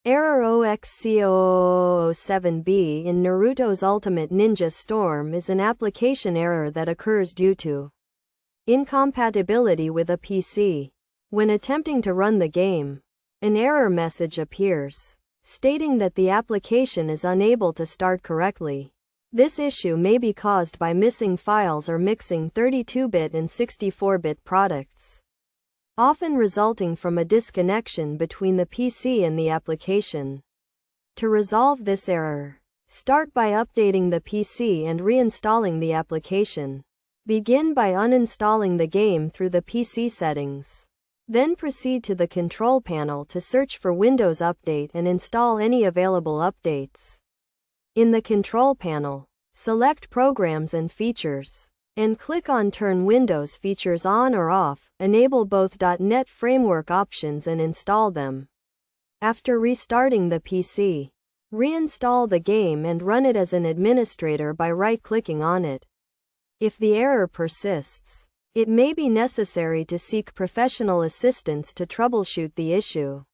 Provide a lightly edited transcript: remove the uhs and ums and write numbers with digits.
Error 0XC0007B in Naruto's Ultimate Ninja Storm is an application error that occurs due to incompatibility with a PC. When attempting to run the game, an error message appears, stating that the application is unable to start correctly. This issue may be caused by missing files or mixing 32-bit and 64-bit products, often resulting from a disconnection between the PC and the application. To resolve this error, start by updating the PC and reinstalling the application. Begin by uninstalling the game through the PC settings. Then proceed to the control panel to search for Windows Update and install any available updates. In the control panel, select Programs and Features, and click on Turn Windows Features on or off, enable both .NET Framework options and install them. After restarting the PC, reinstall the game and run it as an administrator by right-clicking on it. If the error persists, it may be necessary to seek professional assistance to troubleshoot the issue.